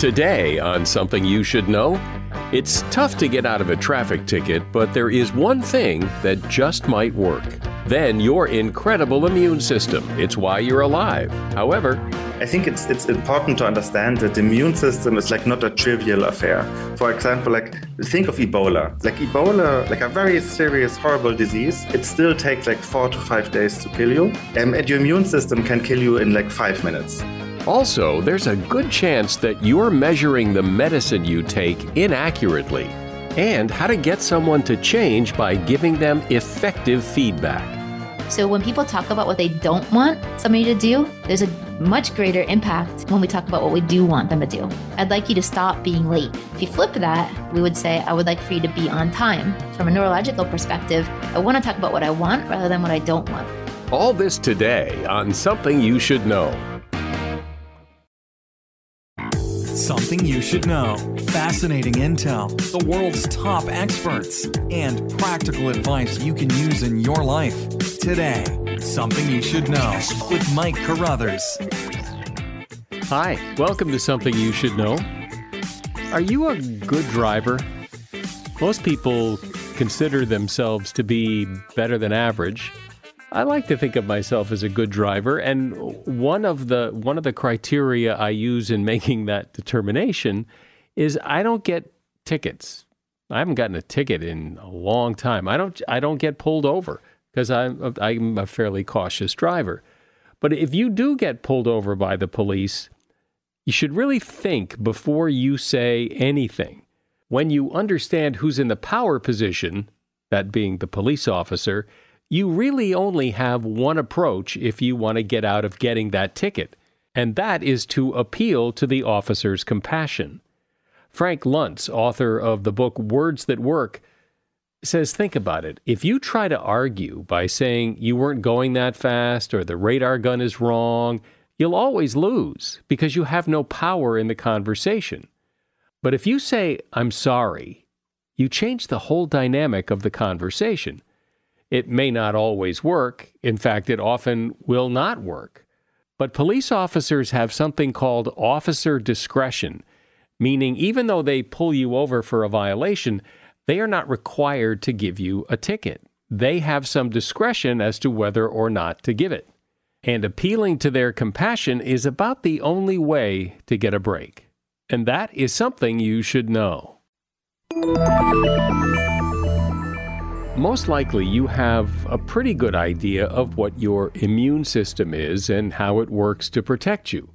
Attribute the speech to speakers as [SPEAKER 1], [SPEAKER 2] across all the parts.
[SPEAKER 1] Today on Something You Should Know, it's tough to get out of a traffic ticket, but there is one thing that just might work. Then your incredible immune system. It's why you're alive. However,
[SPEAKER 2] I think it's important to understand that the immune system is not a trivial affair. For example, think of Ebola. Ebola, a very serious, horrible disease, it still takes 4 to 5 days to kill you. And your immune system can kill you in 5 minutes.
[SPEAKER 1] also, there's a good chance that you're measuring the medicine you take inaccurately, and how to get someone to change by giving them effective feedback.
[SPEAKER 3] So when people talk about what they don't want somebody to do, there's a much greater impact when we talk about what we do want them to do. I'd like you to stop being late. If you flip that, we would say, I would like for you to be on time. From a neurological perspective, I want to talk about what I want rather than what I don't want.
[SPEAKER 1] All this today on Something You Should Know.
[SPEAKER 4] Something you should know. Fascinating intel, the world's top experts, and practical advice you can use in your life. Today, Something You Should Know with Mike Carruthers.
[SPEAKER 1] Hi, welcome to Something You Should Know. Are you a good driver? Most people consider themselves to be better than average. I like to think of myself as a good driver, and one of the criteria I use in making that determination is I don't get tickets. I haven't gotten a ticket in a long time. I don't get pulled over because I'm a fairly cautious driver. But if you do get pulled over by the police, you should really think before you say anything. When you understand who's in the power position, that being the police officer, you really only have one approach if you want to get out of getting that ticket, and that is to appeal to the officer's compassion. Frank Luntz, author of the book Words That Work, says, think about it. If you try to argue by saying you weren't going that fast or the radar gun is wrong, you'll always lose because you have no power in the conversation. But if you say, I'm sorry, you change the whole dynamic of the conversation. It may not always work. In fact, it often will not work. But police officers have something called officer discretion, meaning even though they pull you over for a violation, they are not required to give you a ticket. They have some discretion as to whether or not to give it. And appealing to their compassion is about the only way to get a break. And that is something you should know. Most likely you have a pretty good idea of what your immune system is and how it works to protect you.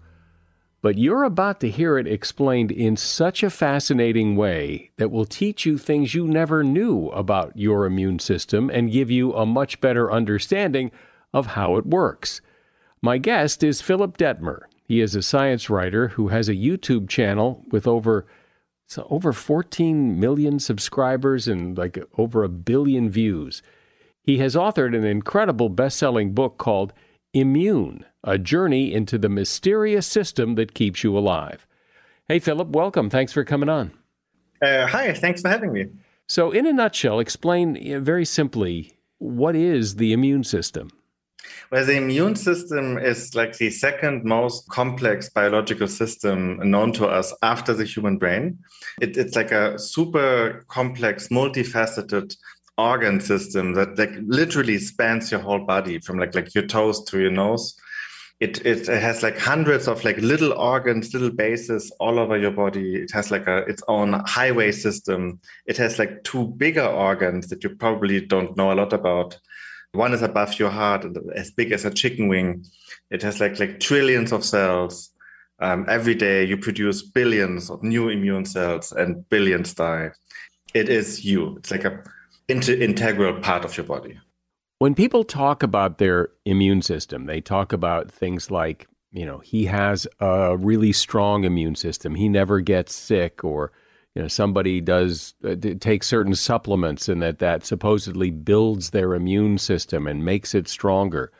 [SPEAKER 1] But you're about to hear it explained in such a fascinating way that will teach you things you never knew about your immune system and give you a much better understanding of how it works. My guest is Philip Detmer. He is a science writer who has a YouTube channel with over 14 million subscribers and over 1 billion views. He has authored an incredible best-selling book called Immune, A Journey into the Mysterious System That Keeps You Alive. Hey, Philip, welcome. Thanks for coming on.
[SPEAKER 2] Hi, thanks for having me.
[SPEAKER 1] So in a nutshell, explain very simply, what is the immune system?
[SPEAKER 2] Well, the immune system is the second most complex biological system known to us after the human brain. It's a super complex, multifaceted organ system that literally spans your whole body from your toes to your nose. It has hundreds of little organs, little bases all over your body. It has its own highway system. It has 2 bigger organs that you probably don't know a lot about. One is above your heart, as big as a chicken wing. It has trillions of cells. Every day you produce billions of new immune cells and billions die. It is you. It's an integral part of your body.
[SPEAKER 1] When people talk about their immune system, they talk about things like, he has a really strong immune system. He never gets sick, or somebody does take certain supplements and that supposedly builds their immune system and makes it stronger.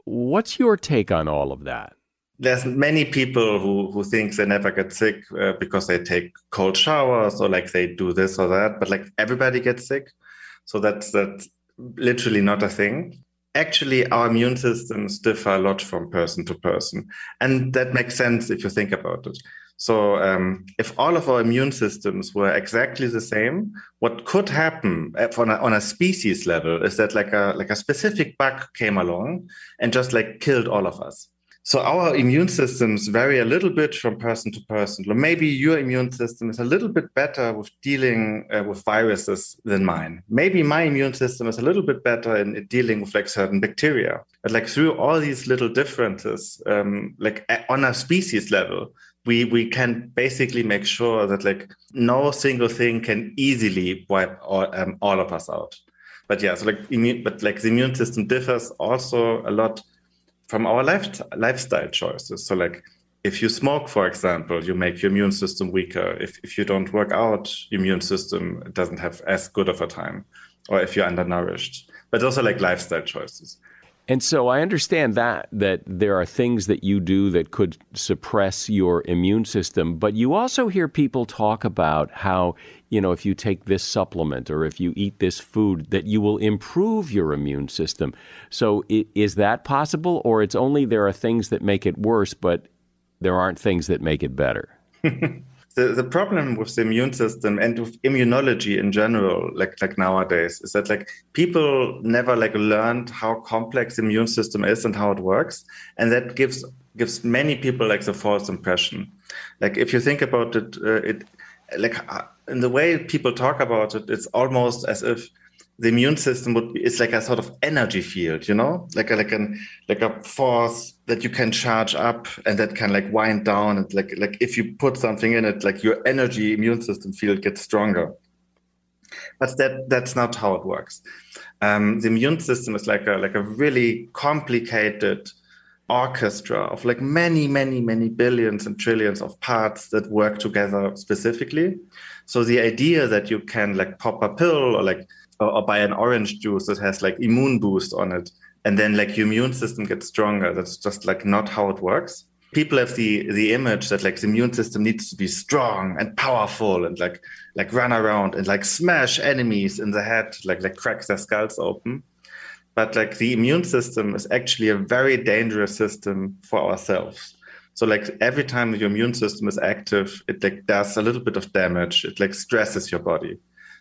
[SPEAKER 1] What's your take on all of that?
[SPEAKER 2] There's many people who think they never get sick because they take cold showers or they do this or that, but everybody gets sick. So that's literally not a thing. Actually, our immune systems differ a lot from person to person. And that makes sense if you think about it. So if all of our immune systems were exactly the same, what could happen on a species level is that like a specific bug came along and just like killed all of us. So our immune systems vary a little bit from person to person. Maybe your immune system is a little bit better with dealing with viruses than mine. Maybe my immune system is a little bit better in dealing with like certain bacteria. But like through all these little differences, like on a species level, we can basically make sure that like no single thing can easily wipe all of us out. But yeah, so like the immune system differs also a lot from our lifestyle choices. So like if you smoke, for example, you make your immune system weaker. If you don't work out, your immune system doesn't have as good of a time, or if you're undernourished. But also like lifestyle choices.
[SPEAKER 1] And so I understand that there are things that you do that could suppress your immune system, but you also hear people talk about how, if you take this supplement or if you eat this food, that you will improve your immune system. So is that possible, or it's only there are things that make it worse, but there aren't things that make it better?
[SPEAKER 2] The problem with the immune system and with immunology in general, like nowadays, is that like people never like learned how complex the immune system is and how it works, and that gives many people like the false impression. Like if you think about it, in the way people talk about it, it's almost as if the immune system is like a sort of energy field, like a force that you can charge up and that can like wind down, and like if you put something in it, like your energy immune system field gets stronger. But that's not how it works. The immune system is like a really complicated orchestra of like many billions and trillions of parts that work together specifically. So the idea that you can like pop a pill or buy an orange juice that has like immune boost on it, and then like your immune system gets stronger, that's just like not how it works. People have the image that like the immune system needs to be strong and powerful and like run around and like smash enemies in the head, like crack their skulls open. But like the immune system is actually a very dangerous system for ourselves. So like every time your immune system is active, it like does a little bit of damage. It like stresses your body.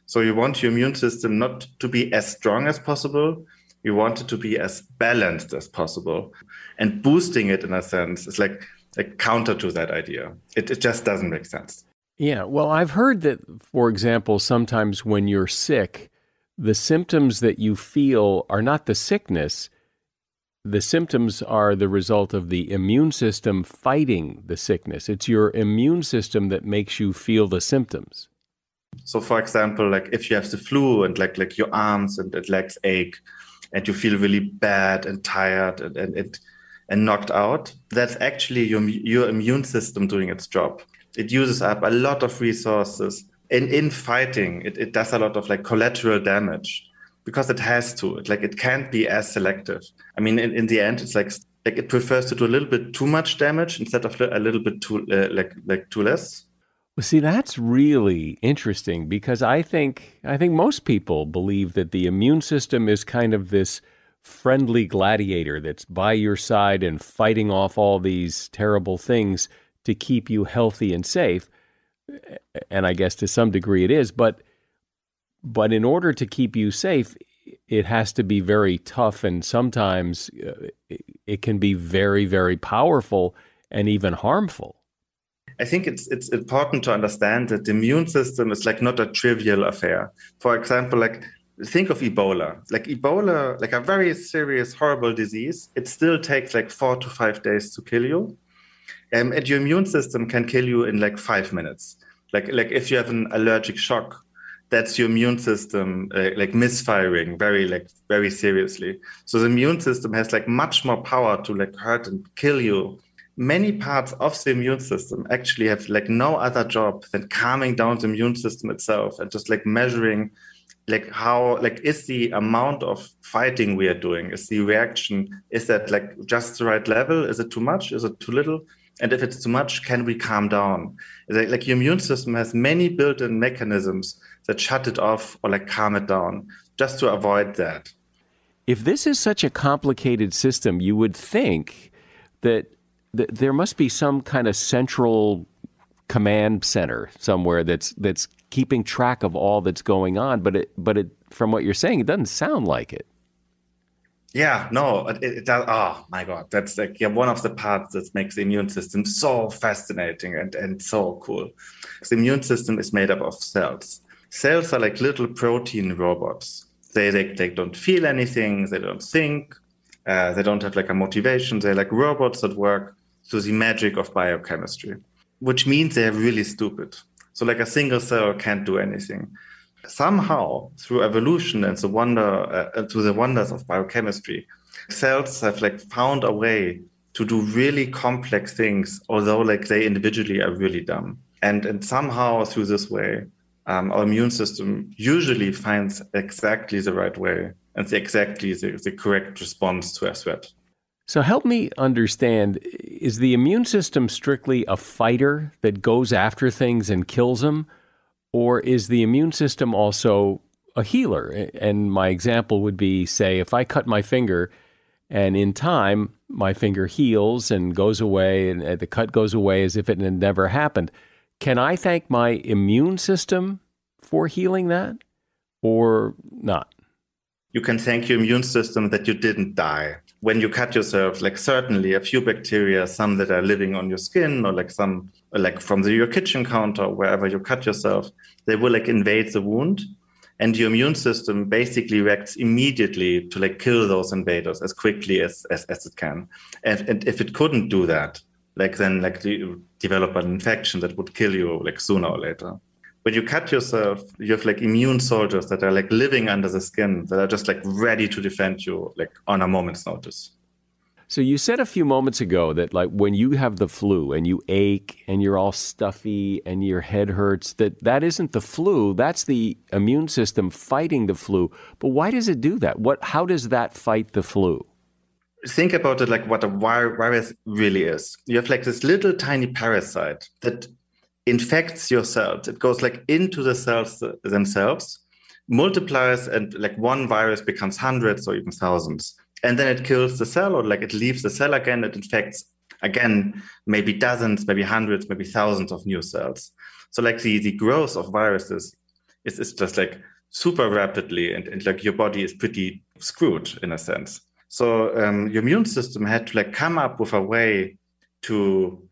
[SPEAKER 2] So you want your immune system not to be as strong as possible. You want it to be as balanced as possible. And boosting it in a sense is like counter to that idea. It just doesn't make sense.
[SPEAKER 1] Yeah, well, I've heard that, for example, sometimes when you're sick, the symptoms that you feel are not the sickness. The symptoms are the result of the immune system fighting the sickness. It's your immune system that makes you feel the symptoms.
[SPEAKER 2] So, for example, like if you have the flu and like your arms and legs ache, and you feel really bad and tired and knocked out, that's actually your immune system doing its job. It uses up a lot of resources in fighting. It does a lot of like collateral damage because it has to. It can't be as selective. I mean, in the end, it's like it prefers to do a little bit too much damage instead of a little bit too too less.
[SPEAKER 1] Well, see, that's really interesting because I think most people believe that the immune system is kind of this friendly gladiator that's by your side and fighting off all these terrible things to keep you healthy and safe. And I guess to some degree it is, but in order to keep you safe, it has to be very tough, and sometimes it can be very, very powerful and even harmful.
[SPEAKER 2] I think it's important to understand that the immune system is like not a trivial affair. For example, like think of Ebola. Like Ebola, like a very serious, horrible disease, it still takes like 4 to 5 days to kill you. And your immune system can kill you in like 5 minutes. Like if you have an allergic shock, that's your immune system like misfiring very seriously. So the immune system has like much more power to like hurt and kill you. Many parts of the immune system actually have like no other job than calming down the immune system itself and just like measuring like how like is the amount of fighting we are doing, is the reaction, is that like just the right level, is it too much, is it too little, and if it's too much, can we calm down? Like your immune system has many built-in mechanisms that shut it off or like calm it down just to avoid that.
[SPEAKER 1] If this is such a complicated system, you would think that there must be some kind of central command center somewhere that's keeping track of all that's going on. But it from what you're saying, it doesn't sound like it.
[SPEAKER 2] Yeah, no, it does. Oh my God, that's like one of the parts that makes the immune system so fascinating and so cool. The immune system is made up of cells. Cells are like little protein robots. They don't feel anything. They don't think. They don't have like a motivation. They're like robots that work through the magic of biochemistry, which means they're really stupid. So like a single cell can't do anything. Somehow, through evolution and through the wonders of biochemistry, cells have like found a way to do really complex things, although like they individually are really dumb. And somehow through this way, our immune system usually finds exactly the right way and exactly the correct response to a threat.
[SPEAKER 1] So help me understand, is the immune system strictly a fighter that goes after things and kills them? Or is the immune system also a healer? And my example would be, say, if I cut my finger and in time my finger heals and goes away and the cut goes away as if it had never happened, can I thank my immune system for healing that or not?
[SPEAKER 2] You can thank your immune system that you didn't die. When you cut yourself, like certainly a few bacteria, some that are living on your skin or like some like from your kitchen counter, wherever you cut yourself, they will like invade the wound. And your immune system basically reacts immediately to like kill those invaders as quickly as it can. And if it couldn't do that, like then like you develop an infection that would kill you like sooner or later. When you cut yourself, you have like immune soldiers that are like living under the skin that are just like ready to defend you like on a moment's notice.
[SPEAKER 1] So you said a few moments ago that like when you have the flu and you ache and you're all stuffy and your head hurts, that isn't the flu, that's the immune system fighting the flu. But why does it do that? How does that fight the flu?
[SPEAKER 2] Think about it like what a virus really is. You have like this little tiny parasite that infects your cells. It goes like into the cells themselves, multiplies, and like one virus becomes hundreds or even thousands. And then it kills the cell, or like it leaves the cell again. It infects again, maybe dozens, maybe hundreds, maybe thousands of new cells. So like the growth of viruses is just like super rapidly, and like your body is pretty screwed in a sense. So your immune system had to like come up with a way to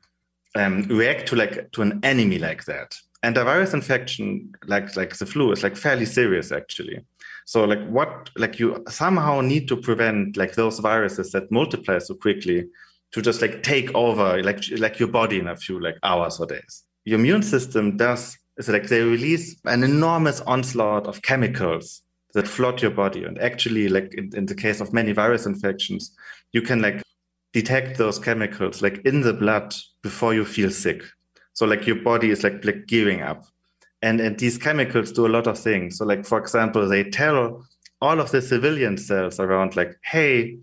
[SPEAKER 2] react to an enemy like that. And a virus infection like the flu is like fairly serious actually. So like you somehow need to prevent like those viruses that multiply so quickly to just like take over like your body in a few like hours or days. Your immune system is like they release an enormous onslaught of chemicals that flood your body. And actually like in the case of many virus infections, you can like detect those chemicals like in the blood before you feel sick. So like your body is like gearing up. And these chemicals do a lot of things. So like, for example, they tell all of the civilian cells around like, hey,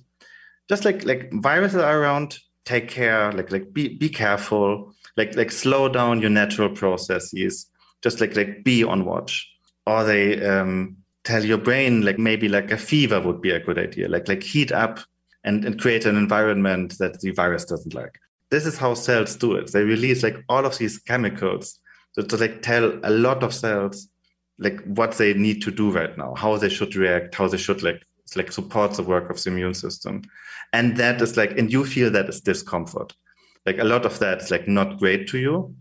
[SPEAKER 2] just like viruses are around, take care, like be careful, like slow down your natural processes, just like be on watch. Or they tell your brain like maybe like a fever would be a good idea, like heat up and create an environment that the virus doesn't like. This is how cells do it. They release like all of these chemicals to like tell a lot of cells like what they need to do right now, how they should react, how they should like support the work of the immune system. And that is like, and you feel that is discomfort. Like a lot of that is like not great to you,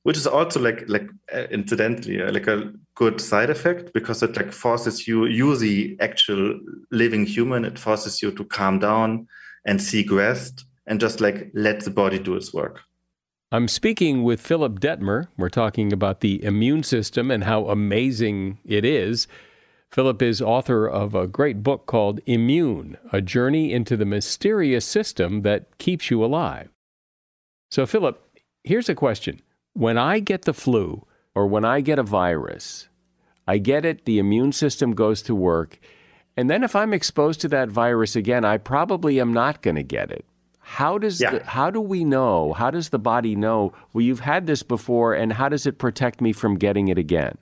[SPEAKER 2] which is also like incidentally like a good side effect, because it like forces you the actual living human, it forces you to calm down and seek rest and just like let the body do its work.
[SPEAKER 1] I'm speaking with Philip Detmer. We're talking about the immune system and how amazing it is. Philip is author of a great book called Immune, A Journey into the Mysterious System That Keeps You Alive. So Philip, here's a question. When I get the flu or when I get a virus, I get it, the immune system goes to work, and then if I'm exposed to that virus again, I probably am not going to get it. How do we know? How does the body know, well, you've had this before, and how does it protect me from getting it again?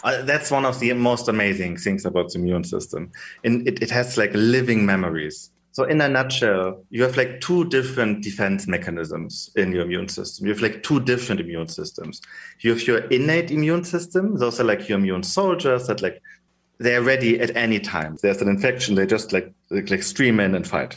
[SPEAKER 2] That's one of the most amazing things about the immune system. And it has like living memories. So in a nutshell, you have like two different defense mechanisms in your immune system. You have like two different immune systems. You have your innate immune system. Those are like your immune soldiers that like they're ready at any time. There's an infection, they just like stream in and fight.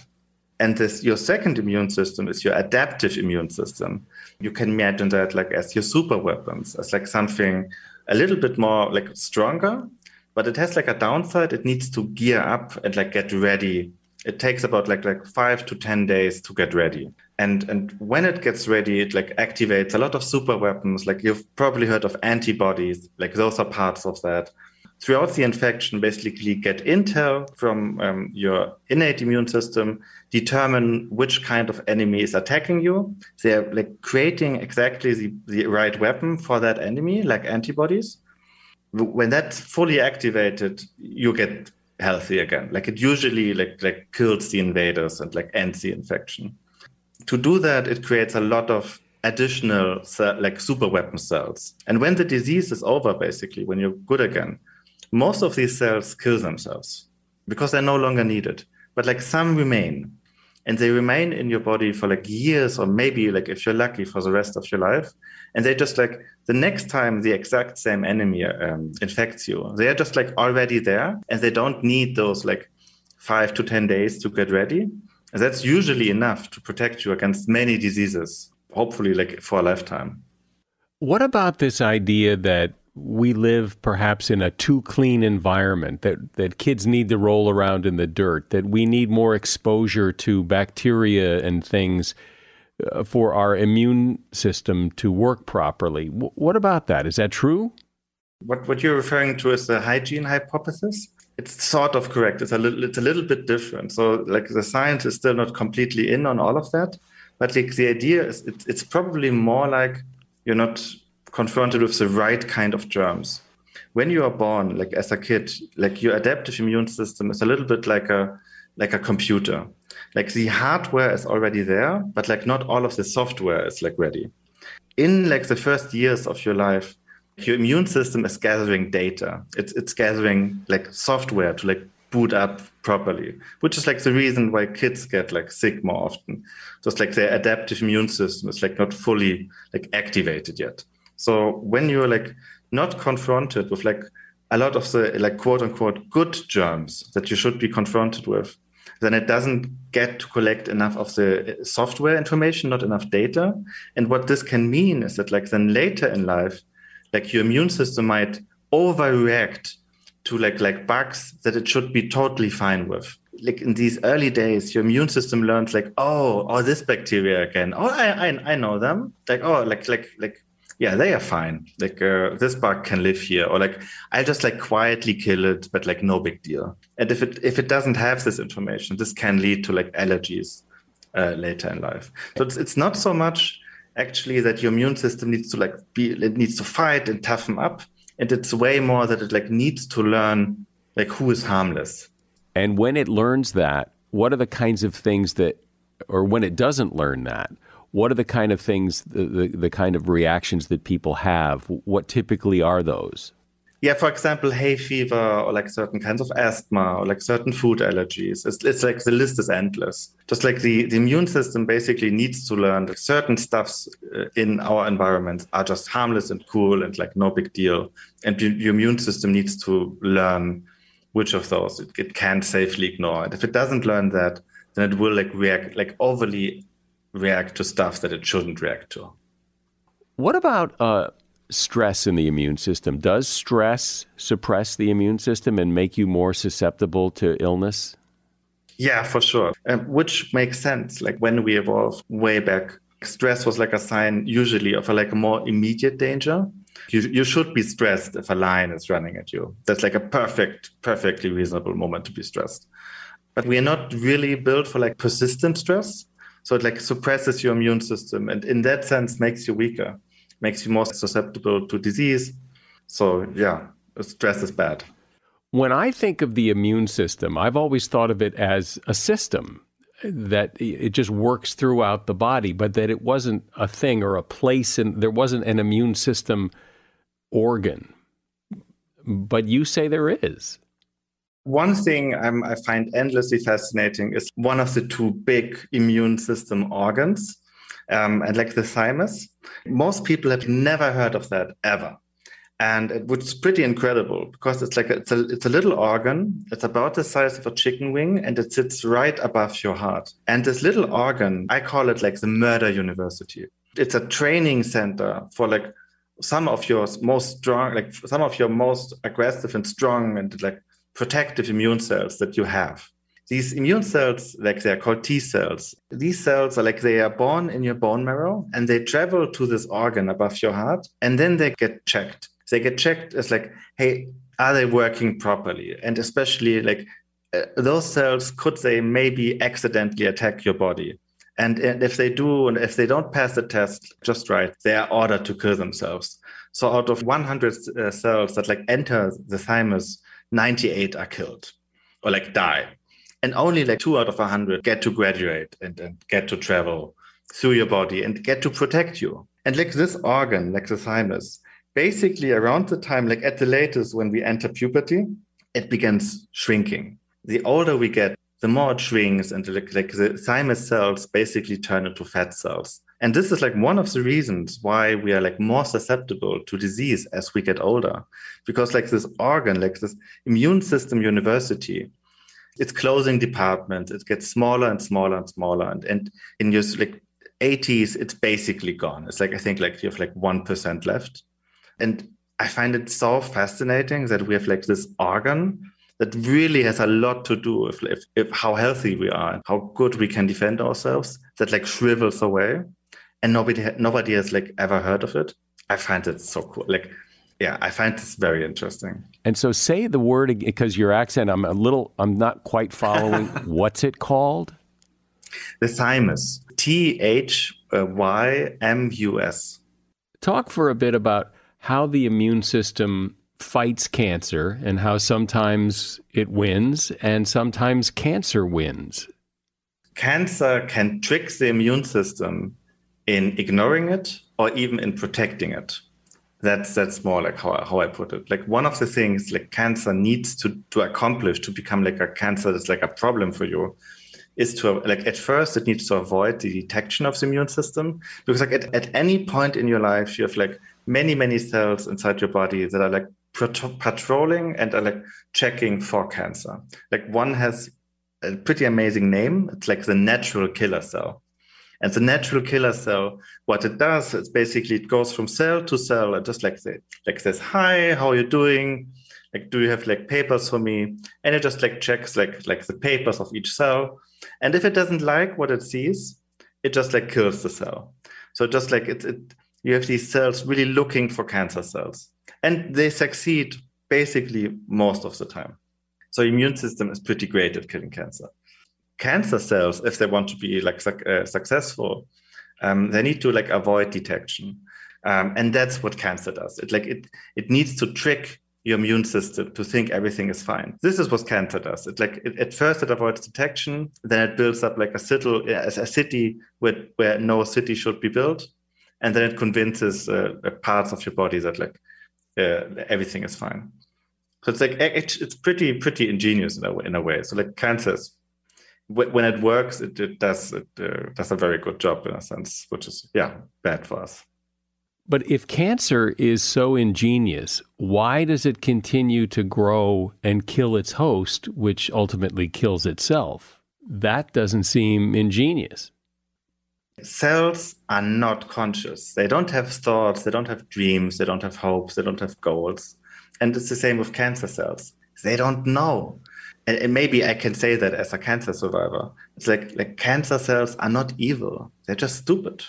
[SPEAKER 2] And this, your second immune system is your adaptive immune system. You can imagine that like as your super weapons, as like something a little bit more like stronger, but it has like a downside. It needs to gear up and like get ready. It takes about like 5 to 10 days to get ready. And when it gets ready, it like activates a lot of super weapons. Like you've probably heard of antibodies, like those are parts of that. Throughout the infection, basically get intel from your innate immune system, determine which kind of enemy is attacking you. They're like creating exactly the right weapon for that enemy, like antibodies. When that's fully activated, you get healthy again. Like it usually like kills the invaders and like ends the infection. To do that, it creates a lot of additional like super weapon cells. And when the disease is over, basically, when you're good again, most of these cells kill themselves because they're no longer needed. But like some remain, and they remain in your body for like years, or maybe like if you're lucky for the rest of your life. And they just like the next time the exact same enemy infects you, they are just like already there, and they don't need those like 5 to 10 days to get ready. And that's usually enough to protect you against many diseases, hopefully like for a lifetime.
[SPEAKER 1] What about this idea that we live perhaps in a too clean environment, that kids need to roll around in the dirt, that we need more exposure to bacteria and things for our immune system to work properly? What about that? Is that true?
[SPEAKER 2] What you're referring to is the hygiene hypothesis. It's sort of correct. It's a little bit different. So like the science is still not completely in on all of that, but like the idea is it's probably more like you're not confronted with the right kind of germs. When you are born, like as a kid, like your adaptive immune system is a little bit like a computer. Like the hardware is already there, but like not all of the software is like ready. In like the first years of your life, your immune system is gathering data. It's gathering like software to like boot up properly, which is like the reason why kids get like sick more often. So it's like their adaptive immune system is like not fully like activated yet. So when you're like not confronted with like a lot of the like quote unquote good germs that you should be confronted with, then it doesn't get to collect enough of the software information, not enough data. And what this can mean is that like then later in life, like your immune system might overreact to like bugs that it should be totally fine with. Like in these early days, your immune system learns like, oh, this bacteria again. Oh, I know them. Like, oh, like yeah, they are fine. Like this bug can live here, or like I'll just like quietly kill it, but like no big deal. And if it doesn't have this information, this can lead to like allergies later in life. So it's not so much actually that your immune system needs to like it needs to fight and toughen up, and it's way more that it like needs to learn like who is harmless.
[SPEAKER 1] And when it learns that, what are the kinds of things that, or when it doesn't learn that, what are the kind of things, the kind of reactions that people have? What typically are those?
[SPEAKER 2] Yeah, for example, hay fever, or like certain kinds of asthma, or like certain food allergies. It's like the list is endless. Just like the immune system basically needs to learn that certain stuffs in our environment are just harmless and cool and like no big deal. And your immune system needs to learn which of those it can safely ignore. And if it doesn't learn that, then it will like react, like overly react to stuff that it shouldn't react to.
[SPEAKER 1] What about stress in the immune system? Does stress suppress the immune system and make you more susceptible to illness?
[SPEAKER 2] Yeah, for sure. Which makes sense. Like when we evolved way back, stress was like a sign usually of a more immediate danger. You should be stressed if a lion is running at you. That's like a perfectly reasonable moment to be stressed. But we are not really built for like persistent stress. So it like suppresses your immune system, and in that sense makes you weaker, makes you more susceptible to disease. So yeah, stress is bad.
[SPEAKER 1] When I think of the immune system, I've always thought of it as a system, that it just works throughout the body, but that it wasn't a thing or a place, and there wasn't an immune system organ. But you say there is.
[SPEAKER 2] One thing I find endlessly fascinating is one of the two big immune system organs, and like the thymus. Most people have never heard of that ever. And which is pretty incredible because it's a little organ. It's about the size of a chicken wing and it sits right above your heart. And this little organ, I call it like the murder university. It's a training center for like some of your most strong, like some of your most aggressive and strong and like protective immune cells that you have. These immune cells, like they're called T cells. These cells are like they are born in your bone marrow and they travel to this organ above your heart and then they get checked. They get checked as like, hey, are they working properly? And especially like those cells, could they maybe accidentally attack your body? And if they do, and if they don't pass the test just right, they are ordered to kill themselves. So out of 100 cells that like enter the thymus, 98 are killed or like die. And only like 2 out of 100 get to graduate and get to travel through your body and get to protect you. And like this organ, like the thymus, basically around the time, like at the latest when we enter puberty, it begins shrinking. The older we get, the more it shrinks and like the thymus cells basically turn into fat cells. And this is like one of the reasons why we are like more susceptible to disease as we get older. Because like this organ, like this immune system university, it's closing departments. It gets smaller and smaller and smaller. And in your like 80s, it's basically gone. It's like, I think like you have like 1% left. And I find it so fascinating that we have like this organ that really has a lot to do with if how healthy we are and how good we can defend ourselves, that like shrivels away. And nobody has like ever heard of it. I find it so cool. Like, yeah, I find this very interesting.
[SPEAKER 1] And so say the word, because your accent, I'm not quite following. What's it called?
[SPEAKER 2] The thymus. THYMUS.
[SPEAKER 1] Talk for a bit about how the immune system fights cancer and how sometimes it wins and sometimes cancer wins.
[SPEAKER 2] Cancer can trick the immune system in ignoring it or even in protecting it. That's more like how I put it. Like one of the things like cancer needs to accomplish to become like a cancer that's like a problem for you is to like at first it needs to avoid the detection of the immune system, because like at any point in your life you have like many cells inside your body that are like patrolling and are like checking for cancer. Like one has a pretty amazing name. It's like the natural killer cell. And the natural killer cell, what it does is basically it goes from cell to cell and just like says, hi, how are you doing? Like, do you have like papers for me? And it just like checks like the papers of each cell. And if it doesn't like what it sees, it just like kills the cell. So just like you have these cells really looking for cancer cells, and they succeed basically most of the time. So immune system is pretty great at killing cancer. Cancer cells, if they want to be like successful, they need to like avoid detection, and that's what cancer does. It needs to trick your immune system to think everything is fine. This is what cancer does. At first it avoids detection, then it builds up like a city where no city should be built, and then it convinces parts of your body that like everything is fine. So it's like it's pretty ingenious in a way. So like cancers, when it works, it does a very good job in a sense, which is bad for us.
[SPEAKER 1] But if cancer is so ingenious, why does it continue to grow and kill its host, which ultimately kills itself? That doesn't seem ingenious.
[SPEAKER 2] Cells are not conscious. They don't have thoughts, they don't have dreams, they don't have hopes, they don't have goals. And it's the same with cancer cells. They don't know. And maybe I can say that as a cancer survivor. It's like cancer cells are not evil. They're just stupid.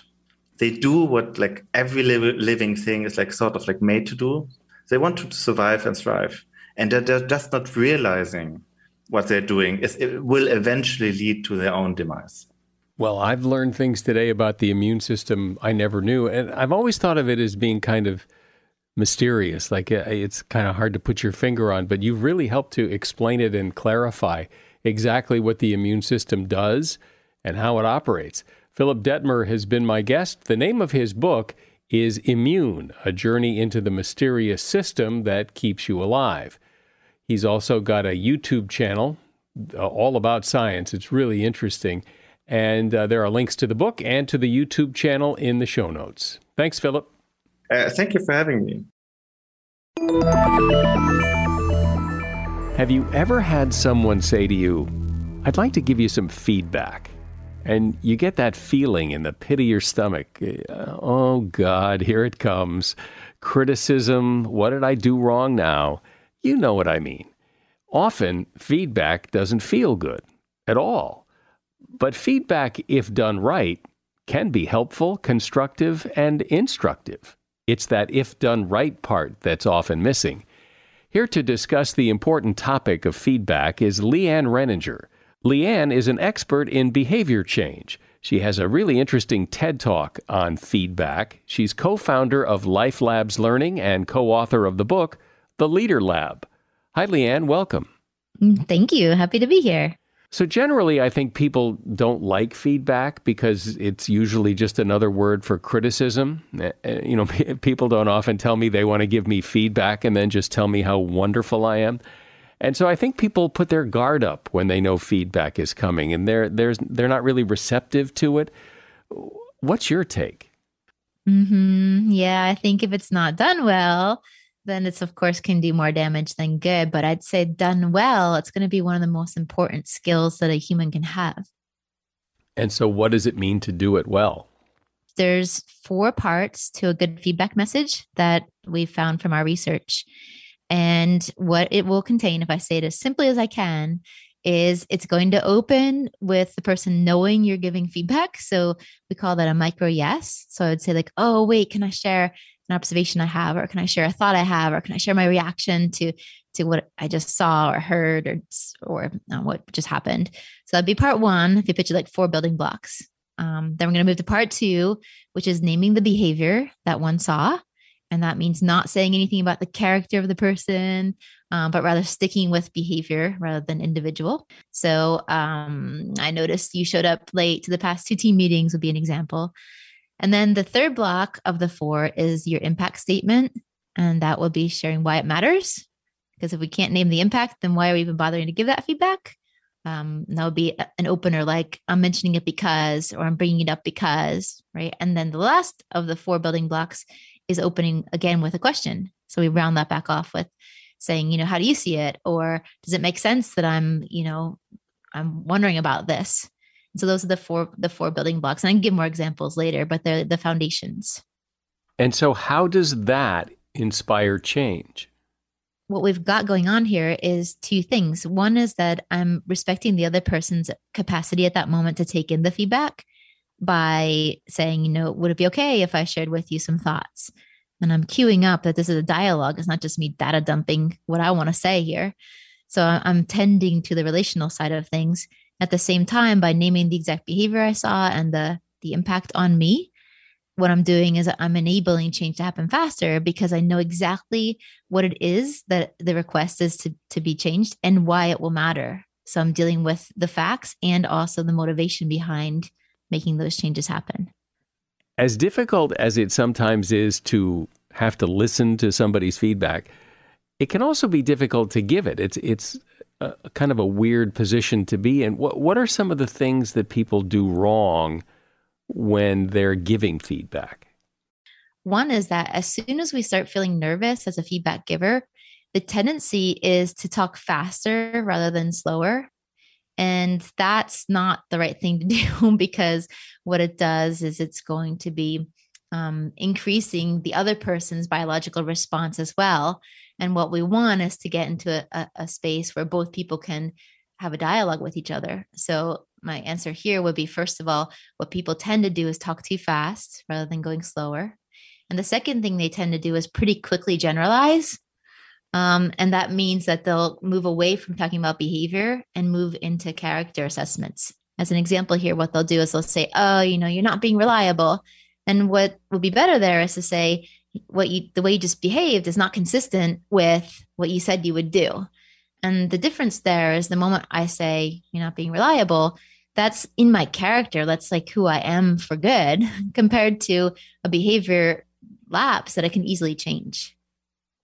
[SPEAKER 2] They do what like every living thing is like sort of like made to do. They want to survive and thrive. And they're just not realizing what they're doing. It will eventually lead to their own demise.
[SPEAKER 1] Well, I've learned things today about the immune system I never knew. And I've always thought of it as being kind of mysterious. Like it's kind of hard to put your finger on, but you've really helped to explain it and clarify exactly what the immune system does and how it operates. Philip Dettmer has been my guest. The name of his book is Immune, A Journey into the Mysterious System That Keeps You Alive. He's also got a YouTube channel all about science. It's really interesting. And there are links to the book and to the YouTube channel in the show notes. Thanks, Philip.
[SPEAKER 2] Thank you for having me.
[SPEAKER 1] Have you ever had someone say to you, "I'd like to give you some feedback," and you get that feeling in the pit of your stomach? Oh, God, here it comes. Criticism. What did I do wrong now? You know what I mean. Often, feedback doesn't feel good at all. But feedback, if done right, can be helpful, constructive, and instructive. It's that if done right part that's often missing. Here to discuss the important topic of feedback is Leanne Renninger. Leanne is an expert in behavior change. She has a really interesting TED Talk on feedback. She's co-founder of Life Labs Learning and co-author of the book, The Leader Lab. Hi, Leanne. Welcome.
[SPEAKER 3] Thank you. Happy to be here.
[SPEAKER 1] So generally, I think people don't like feedback because it's usually just another word for criticism. You know, people don't often tell me they want to give me feedback and then just tell me how wonderful I am. And so I think people put their guard up when they know feedback is coming, and they're not really receptive to it. What's your take?
[SPEAKER 3] Yeah, I think if it's not done well, then it's, of course, can do more damage than good. But I'd say done well, it's going to be one of the most important skills that a human can have.
[SPEAKER 1] And so what does it mean to do it well?
[SPEAKER 3] There's 4 parts to a good feedback message that we found from our research. And what it will contain, if I say it as simply as I can, is it's going to open with the person knowing you're giving feedback. So we call that a micro yes. So I would say like, oh, wait, can I share an observation I have, or can I share a thought I have, or can I share my reaction to what I just saw or heard or what just happened? So that'd be part 1. If you picture like 4 building blocks, then we're going to move to part 2, which is naming the behavior that one saw. And that means not saying anything about the character of the person, but rather sticking with behavior rather than individual. So I noticed you showed up late to the past 2 team meetings would be an example. And then the third block of the 4 is your impact statement. And that will be sharing why it matters. Because if we can't name the impact, then why are we even bothering to give that feedback? That would be an opener, like I'm mentioning it because, or I'm bringing it up because, right? And then the last of the 4 building blocks is opening again with a question. So we round that back off with saying, how do you see it? Or does it make sense that I'm wondering about this? So those are the four building blocks. And I can give more examples later, but they're the foundations.
[SPEAKER 1] And so how does that inspire change?
[SPEAKER 3] What we've got going on here is 2 things. One is that I'm respecting the other person's capacity at that moment to take in the feedback by saying, would it be okay if I shared with you some thoughts? And I'm queuing up that this is a dialogue. It's not just me data dumping what I want to say here. So I'm tending to the relational side of things. At the same time, by naming the exact behavior I saw and the impact on me, what I'm doing is I'm enabling change to happen faster because I know exactly what it is that the request is to be changed and why it will matter. So I'm dealing with the facts and also the motivation behind making those changes happen.
[SPEAKER 1] As difficult as it sometimes is to have to listen to somebody's feedback, it can also be difficult to give it. It's a kind of a weird position to be in. What are some of the things that people do wrong when they're giving feedback?
[SPEAKER 3] One is that as soon as we start feeling nervous as a feedback giver, the tendency is to talk faster rather than slower. And that's not the right thing to do because what it does is it's going to be increasing the other person's biological response as well. And what we want is to get into a space where both people can have a dialogue with each other. So my answer here would be, first of all, what people tend to do is talk too fast rather than going slower. And the second thing they tend to do is pretty quickly generalize. And that means that they'll move away from talking about behavior and move into character assessments. As an example here, what they'll do is they'll say, oh, you're not being reliable. And what would be better there is to say, the way you just behaved is not consistent with what you said you would do. And the difference there is the moment I say you're not being reliable, that's in my character. That's like who I am for good compared to a behavior lapse that I can easily change.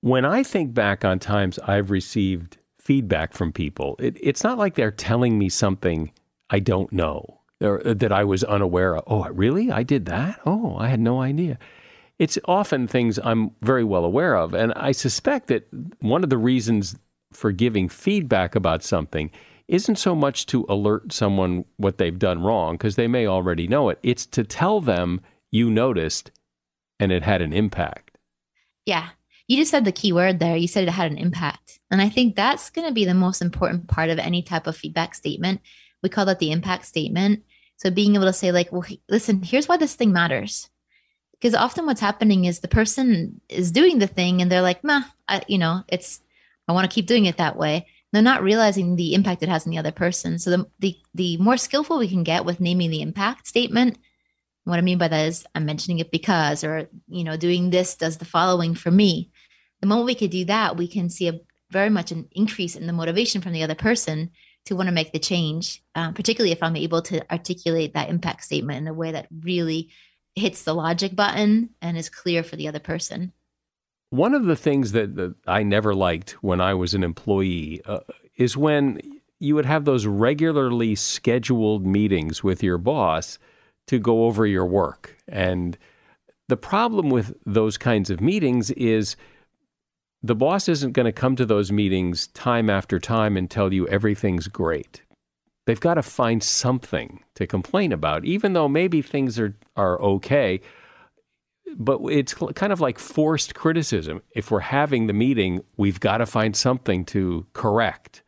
[SPEAKER 1] When I think back on times I've received feedback from people, it's not like they're telling me something I don't know or that I was unaware of. Oh, really? I did that? Oh, I had no idea. It's often things I'm very well aware of. And I suspect that one of the reasons for giving feedback about something isn't so much to alert someone what they've done wrong, because they may already know it. It's to tell them you noticed and it had an impact.
[SPEAKER 3] Yeah. You just said the key word there. You said it had an impact. And I think that's going to be the most important part of any type of feedback statement. We call that the impact statement. So being able to say like, well, listen, here's why this thing matters. Because often what's happening is the person is doing the thing and they're like, nah, I want to keep doing it that way. They're not realizing the impact it has on the other person. So the more skillful we can get with naming the impact statement, what I mean by that is I'm mentioning it because, or, doing this does the following for me. The moment we could do that, we can see very much an increase in the motivation from the other person to want to make the change, particularly if I'm able to articulate that impact statement in a way that really hits the logic button and is clear for the other person.
[SPEAKER 1] One of the things that I never liked when I was an employee is when you would have those regularly scheduled meetings with your boss to go over your work. And the problem with those kinds of meetings is the boss isn't going to come to those meetings time after time and tell you everything's great. They've got to find something to complain about, even though maybe things are okay. But it's kind of like forced criticism. If we're having the meeting, we've got to find something to correct.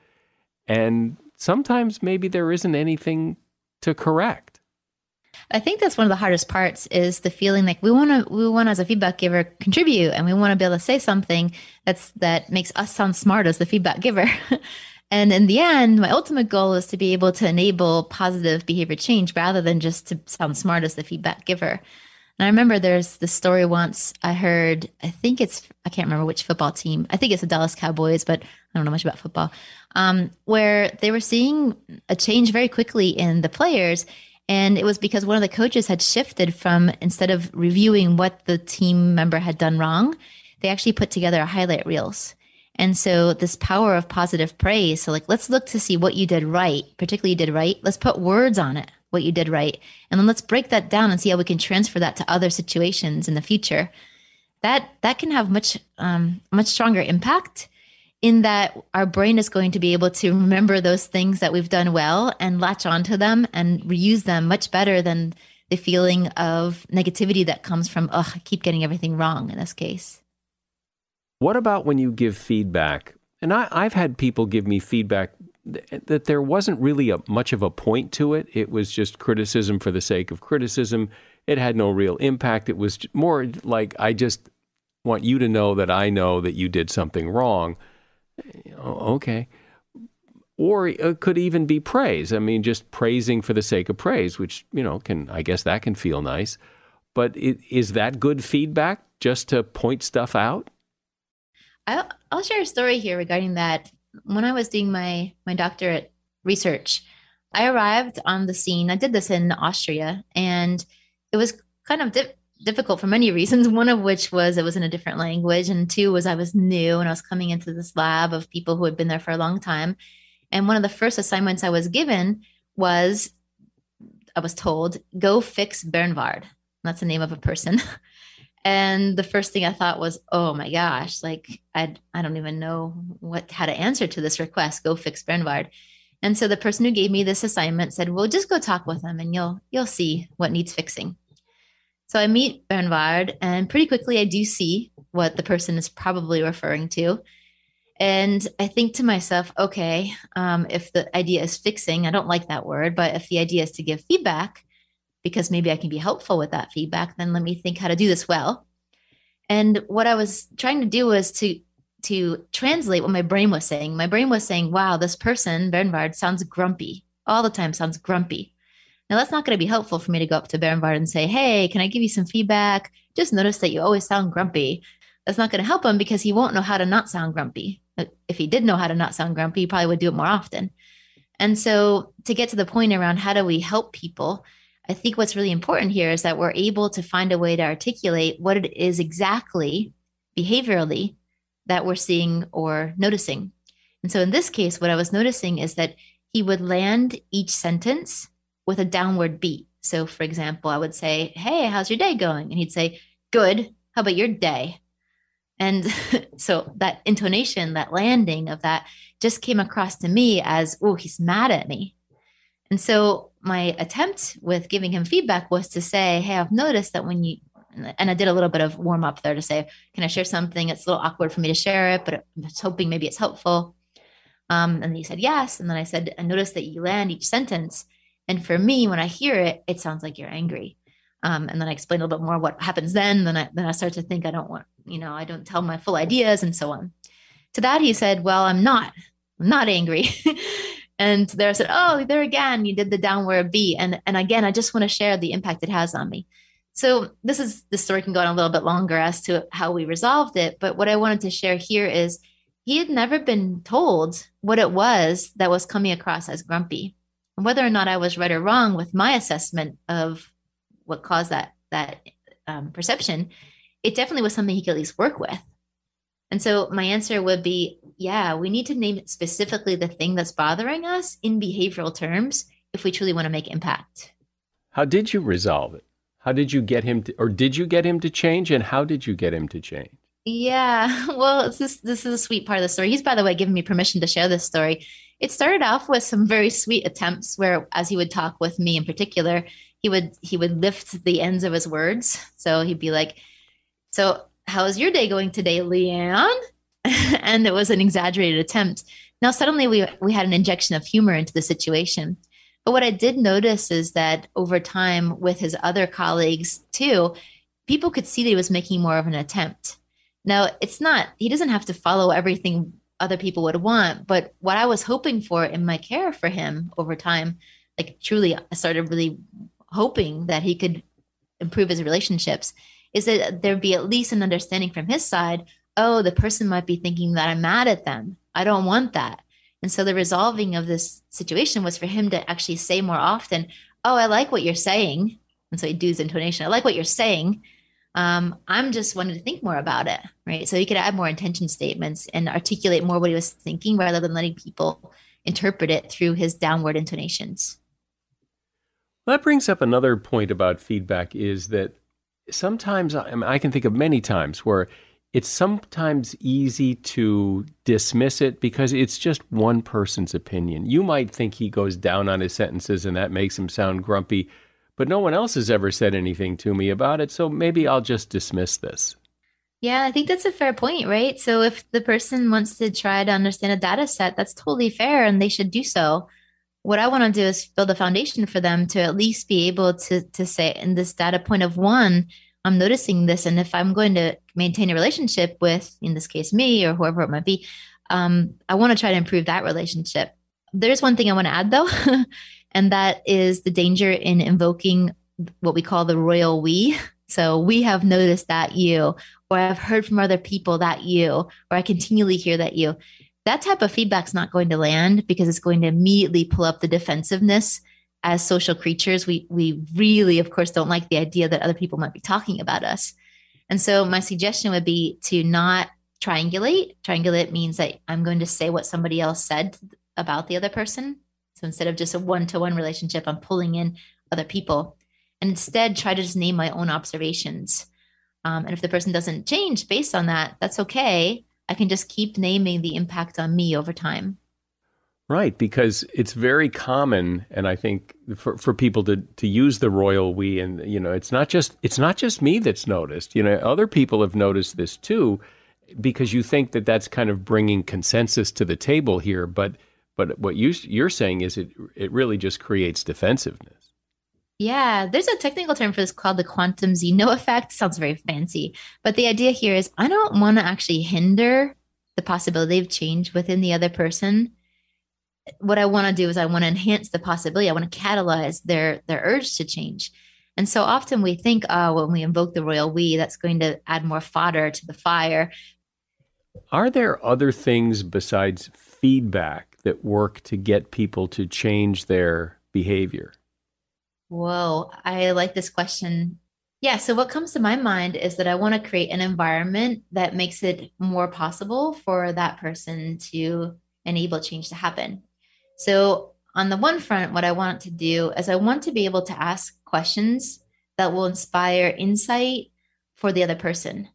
[SPEAKER 1] And sometimes maybe there isn't anything to correct.
[SPEAKER 3] I think that's one of the hardest parts is the feeling like we want to as a feedback giver contribute, and we want to be able to say something that makes us sound smart as the feedback giver. And in the end, my ultimate goal is to be able to enable positive behavior change rather than just to sound smart as the feedback giver. And I remember there's this story once I heard, I can't remember which football team. I think it's the Dallas Cowboys, but I don't know much about football, where they were seeing a change very quickly in the players. And it was because one of the coaches had shifted from, instead of reviewing what the team member had done wrong, they actually put together highlight reels. And so this power of positive praise. So like, let's look to see what you did right, particularly you did right. Let's put words on it, what you did right. And then let's break that down and see how we can transfer that to other situations in the future. That can have much stronger impact, in that our brain is going to be able to remember those things that we've done well and latch onto them and reuse them much better than the feeling of negativity that comes from, I keep getting everything wrong in this case.
[SPEAKER 1] What about when you give feedback? And I've had people give me feedback that there wasn't really much of a point to it. It was just criticism for the sake of criticism. It had no real impact. It was more like, I just want you to know that you did something wrong. Okay. Or it could even be praise. I mean, just praising for the sake of praise, which, I guess that can feel nice. But is that good feedback, just to point stuff out?
[SPEAKER 3] I'll share a story here regarding that. When I was doing my doctorate research, I arrived on the scene. I did this in Austria, and it was kind of difficult for many reasons. One of which was it was in a different language, and two was I was new and I was coming into this lab of people who had been there for a long time. And one of the first assignments I was given was, I was told, go fix Bernvard. That's the name of a person. And the first thing I thought was, oh my gosh, like I don't even know how to answer to this request, go fix Bernvard. And so the person who gave me this assignment said, well, just go talk with them and you'll see what needs fixing. So I meet Bernvard, and pretty quickly I do see what the person is probably referring to. And I think to myself, okay, if the idea is fixing, I don't like that word, but if the idea is to give feedback, because maybe I can be helpful with that feedback, then let me think how to do this well. And what I was trying to do was to translate what my brain was saying. My brain was saying, wow, this person, Bernvard, sounds grumpy. All the time sounds grumpy. Now, that's not going to be helpful for me to go up to Bernvard and say, hey, can I give you some feedback? Just notice that you always sound grumpy. That's not going to help him because he won't know how to not sound grumpy. If he did know how to not sound grumpy, he probably would do it more often. And so to get to the point around how do we help people, I think what's really important here is that we're able to find a way to articulate what it is exactly behaviorally that we're seeing or noticing. And so in this case, what I was noticing is that he would land each sentence with a downward beat. So for example, I would say, "Hey, how's your day going?" And he'd say, "Good. How about your day?" And so that intonation, that landing of that just came across to me as, "Oh, he's mad at me." And so my attempt with giving him feedback was to say, "Hey, I've noticed that when you," and I did a little bit of warm up there to say, "Can I share something? It's a little awkward for me to share it, but I'm just hoping maybe it's helpful." And he said, "Yes." And then I said, "I noticed that you land each sentence. And for me, when I hear it, it sounds like you're angry." And then I explained a little bit more what happens then. Then I start to think I don't want, I don't tell my full ideas and so on. To that, he said, "Well, I'm not angry." And there I said, "Oh, there again, you did the downward beat." And again, I just want to share the impact it has on me. So the story can go on a little bit longer as to how we resolved it. But what I wanted to share here is he had never been told what it was that was coming across as grumpy. And whether or not I was right or wrong with my assessment of what caused that perception, it definitely was something he could at least work with. And so my answer would be, yeah, we need to name specifically the thing that's bothering us in behavioral terms if we truly want to make impact.
[SPEAKER 1] How did you resolve it? How did you get him to, or did you get him to change? And how did you get him to change?
[SPEAKER 3] Yeah, well, this is a sweet part of the story. He's, by the way, given me permission to share this story. It started off with some very sweet attempts where, as he would talk with me in particular, he would lift the ends of his words. So he'd be like, "So how's your day going today, Leanne?" And it was an exaggerated attempt. Now, suddenly we had an injection of humor into the situation. But what I did notice is that over time with his other colleagues too, people could see that he was making more of an attempt. Now, he doesn't have to follow everything other people would want, but what I was hoping for in my care for him over time, like truly, I started really hoping that he could improve his relationships, is that there'd be at least an understanding from his side. Oh, the person might be thinking that I'm mad at them. I don't want that. And so the resolving of this situation was for him to actually say more often, "Oh, I like what you're saying." And so he'd do his intonation. "I like what you're saying. I'm just wanting to think more about it," right? So he could add more intention statements and articulate more what he was thinking rather than letting people interpret it through his downward intonations.
[SPEAKER 1] Well, that brings up another point about feedback is that sometimes, I can think of many times where it's sometimes easy to dismiss it because it's just one person's opinion. You might think he goes down on his sentences and that makes him sound grumpy, but no one else has ever said anything to me about it, so maybe I'll just dismiss this.
[SPEAKER 3] Yeah, I think that's a fair point, right? So if the person wants to try to understand a data set, that's totally fair and they should do so. What I want to do is build a foundation for them to at least be able to say, in this data point of one, I'm noticing this. And if I'm going to maintain a relationship with, in this case, me or whoever it might be, I want to try to improve that relationship. There's one thing I want to add, though, and that is the danger in invoking what we call the royal we. So we have noticed that you, or I've heard from other people that you, or I continually hear that you. That type of feedback's not going to land because it's going to immediately pull up the defensiveness. As social creatures, we really, of course, don't like the idea that other people might be talking about us. And so my suggestion would be to not triangulate. Triangulate means that I'm going to say what somebody else said about the other person. So instead of just a one-to-one relationship, I'm pulling in other people. And instead, try to just name my own observations. And if the person doesn't change based on that, that's okay. I can just keep naming the impact on me over time.
[SPEAKER 1] Right, because it's very common, and I think for people to use the royal we, and it's not just me that's noticed. Other people have noticed this too, because you think that that's kind of bringing consensus to the table here. But what you're saying is it really just creates defensiveness.
[SPEAKER 3] Yeah, there's a technical term for this called the quantum Zeno effect. Sounds very fancy, but the idea here is I don't want to actually hinder the possibility of change within the other person. What I want to do is I want to enhance the possibility. I want to catalyze their urge to change. And so often we think, oh, when we invoke the royal we, that's going to add more fodder to the fire.
[SPEAKER 1] Are there other things besides feedback that work to get people to change their behavior?
[SPEAKER 3] Whoa, I like this question. Yeah, so what comes to my mind is that I want to create an environment that makes it more possible for that person to enable change to happen. So on the one front, what I want to do is I want to be able to ask questions that will inspire insight for the other person.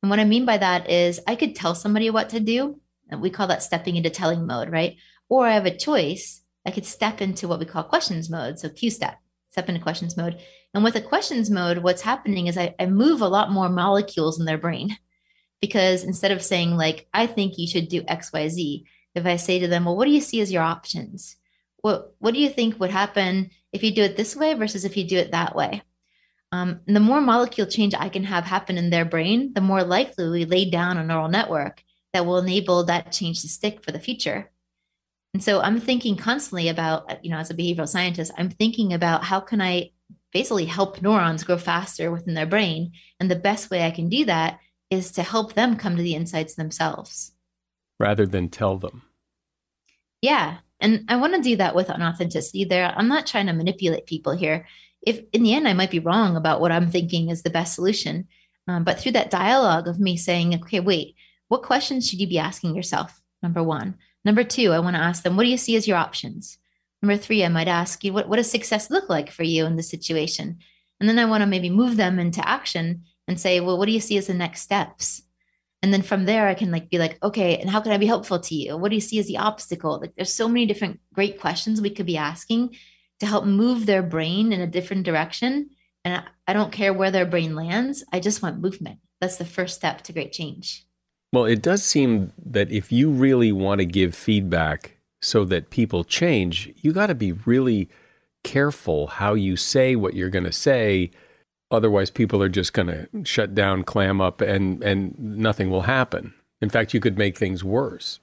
[SPEAKER 3] And what I mean by that is I could tell somebody what to do, and we call that stepping into telling mode, right? Or I have a choice. I could step into what we call questions mode. So Q step into questions mode. And with a questions mode, what's happening is I move a lot more molecules in their brain, because instead of saying like, I think you should do X, Y, Z, if I say to them, well, what do you see as your options? What do you think would happen if you do it this way versus if you do it that way? And the more molecule change I can have happen in their brain, the more likely we lay down a neural network that will enable that change to stick for the future. And so I'm thinking constantly about, as a behavioral scientist, I'm thinking about how can I basically help neurons grow faster within their brain. And the best way I can do that is to help them come to the insights themselves.
[SPEAKER 1] Rather than tell them.
[SPEAKER 3] Yeah. And I want to do that with an authenticity there. I'm not trying to manipulate people here. If in the end, I might be wrong about what I'm thinking is the best solution. But through that dialogue of me saying, okay, wait, what questions should you be asking yourself? Number one. Number two, I want to ask them, what do you see as your options? Number three, I might ask you, what does success look like for you in this situation? And then I want to maybe move them into action and say, well, what do you see as the next steps? And then from there, I can be like, okay, and how can I be helpful to you? What do you see as the obstacle? Like there's so many different great questions we could be asking to help move their brain in a different direction. And I don't care where their brain lands. I just want movement. That's the first step to great change.
[SPEAKER 1] Well, it does seem that if you really want to give feedback so that people change, you got to be really careful how you say what you're going to say. Otherwise, people are just going to shut down, clam up, and nothing will happen. In fact, you could make things worse.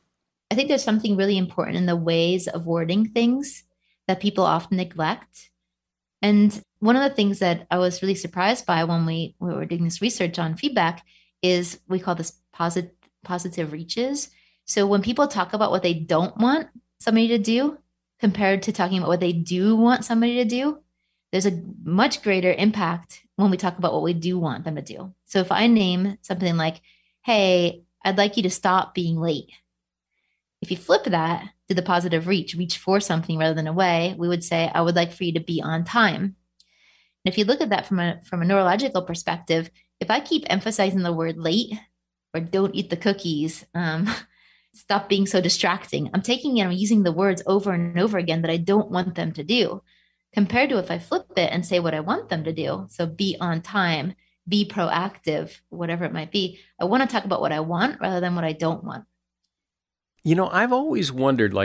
[SPEAKER 3] I think there's something really important in the ways of wording things that people often neglect. And one of the things that I was really surprised by when we were doing this research on feedback is we call this positive reaches. So when people talk about what they don't want somebody to do compared to talking about what they do want somebody to do, there's a much greater impact when we talk about what we do want them to do. So if I name something like, hey, I'd like you to stop being late. If you flip that to the positive reach for something rather than away, we would say, I would like for you to be on time. And if you look at that from a neurological perspective, if I keep emphasizing the word late or don't eat the cookies, stop being so distracting, I'm using the words over and over again that I don't want them to do. Compared to if I flip it and say what I want them to do. So be on time, be proactive, whatever it might be. I want to talk about what I want rather than what I don't want.
[SPEAKER 1] I've always wondered,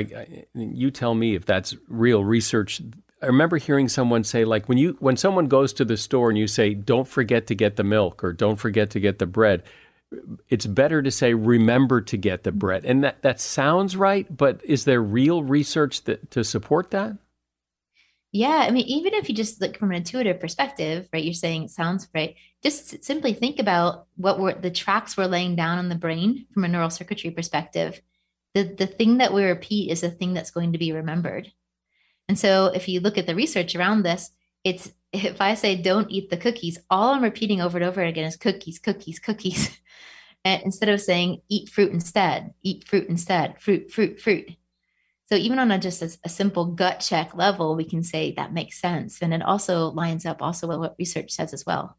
[SPEAKER 1] you tell me if that's real research. I remember hearing someone say, when someone goes to the store and you say, don't forget to get the milk or don't forget to get the bread, it's better to say, remember to get the bread. And that sounds right, but is there real research to support that?
[SPEAKER 3] Yeah, I mean, even if you just look from an intuitive perspective, right, you're saying it sounds right. Just simply think about what the tracks we're laying down in the brain from a neural circuitry perspective. The thing that we repeat is the thing that's going to be remembered. And so if you look at the research around this, if I say don't eat the cookies, all I'm repeating over and over again is cookies, cookies, cookies. And instead of saying eat fruit instead, fruit, fruit, fruit. So even on just a simple gut check level, we can say that makes sense. And it also lines up also with what research says as well.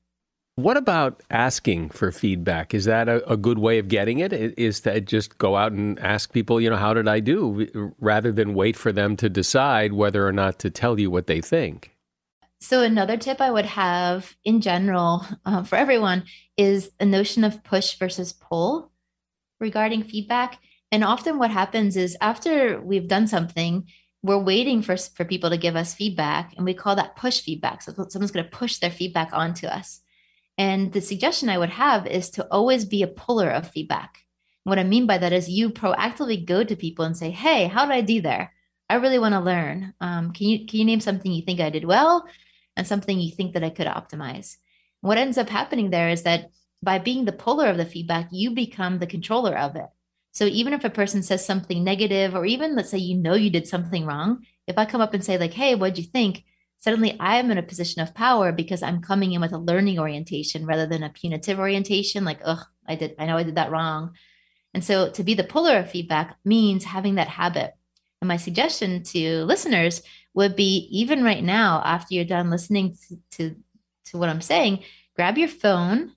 [SPEAKER 1] What about asking for feedback? Is that a good way of getting it? Is to just go out and ask people, how did I do? Rather than wait for them to decide whether or not to tell you what they think.
[SPEAKER 3] So another tip I would have in general for everyone is a notion of push versus pull regarding feedback. And often what happens is after we've done something, we're waiting for people to give us feedback, and we call that push feedback. So someone's going to push their feedback onto us. And the suggestion I would have is to always be a puller of feedback. What I mean by that is you proactively go to people and say, hey, how did I do there? I really want to learn. Can you name something you think I did well and something you think that I could optimize? What ends up happening there is that by being the puller of the feedback, you become the controller of it. So even if a person says something negative, or even let's say you did something wrong, if I come up and say like, hey, what'd you think? Suddenly I am in a position of power because I'm coming in with a learning orientation rather than a punitive orientation. Like, I know I did that wrong. And so to be the puller of feedback means having that habit. And my suggestion to listeners would be, even right now, after you're done listening to what I'm saying, grab your phone,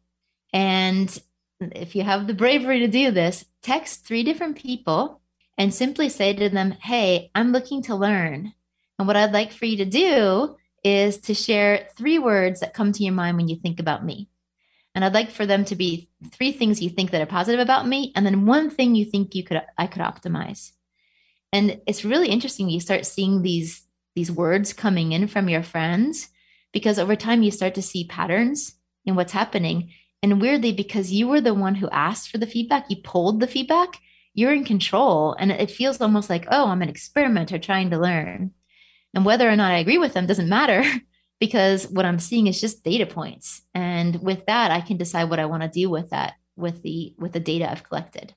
[SPEAKER 3] and if you have the bravery to do this, text 3 different people and simply say to them, hey, I'm looking to learn. And what I'd like for you to do is to share 3 words that come to your mind when you think about me. And I'd like for them to be 3 things you think that are positive about me, and then 1 thing you think I could optimize. And it's really interesting when you start seeing these words coming in from your friends, because over time you start to see patterns in what's happening. And weirdly, because you were the one who asked for the feedback, you pulled the feedback, you're in control. And it feels almost like, oh, I'm an experimenter trying to learn. And whether or not I agree with them doesn't matter, because what I'm seeing is just data points. And with that, I can decide what I want to do with that, with the data I've collected.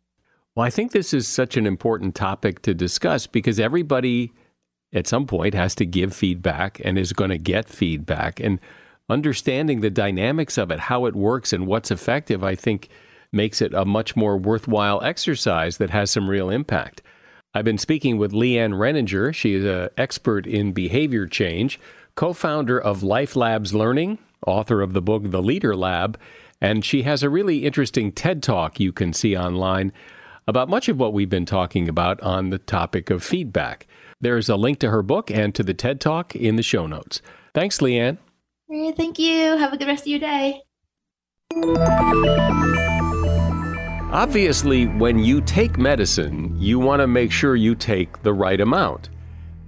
[SPEAKER 1] Well, I think this is such an important topic to discuss, because everybody at some point has to give feedback and is going to get feedback. And understanding the dynamics of it, how it works and what's effective, I think makes it a much more worthwhile exercise that has some real impact. I've been speaking with Leanne Renninger. She is an expert in behavior change, co-founder of Life Labs Learning, author of the book The Leader Lab, and she has a really interesting TED Talk you can see online about much of what we've been talking about on the topic of feedback. There's a link to her book and to the TED Talk in the show notes. Thanks, Leanne.
[SPEAKER 3] Thank you. Have a good rest of your day.
[SPEAKER 1] Obviously, when you take medicine, you want to make sure you take the right amount.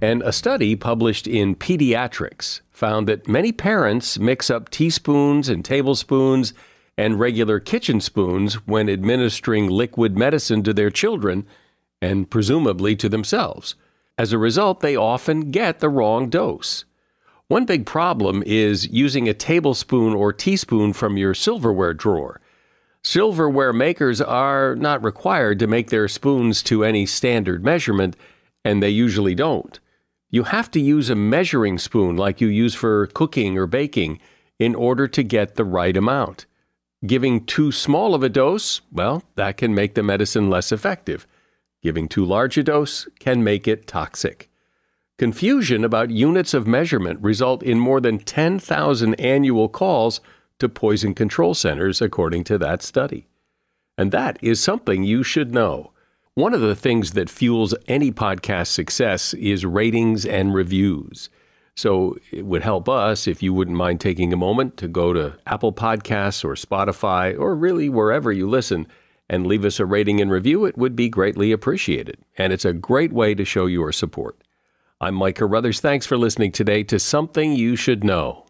[SPEAKER 1] And a study published in Pediatrics found that many parents mix up teaspoons and tablespoons and regular kitchen spoons when administering liquid medicine to their children and presumably to themselves. As a result, they often get the wrong dose. One big problem is using a tablespoon or teaspoon from your silverware drawer. Silverware makers are not required to make their spoons to any standard measurement, and they usually don't. You have to use a measuring spoon like you use for cooking or baking in order to get the right amount. Giving too small of a dose, well, that can make the medicine less effective. Giving too large a dose can make it toxic. Confusion about units of measurement result in more than 10,000 annual calls to poison control centers, according to that study. And that is something you should know. One of the things that fuels any podcast success is ratings and reviews. So it would help us if you wouldn't mind taking a moment to go to Apple Podcasts or Spotify or really wherever you listen and leave us a rating and review. It would be greatly appreciated. And it's a great way to show your support. I'm Mike Carruthers. Thanks for listening today to Something You Should Know.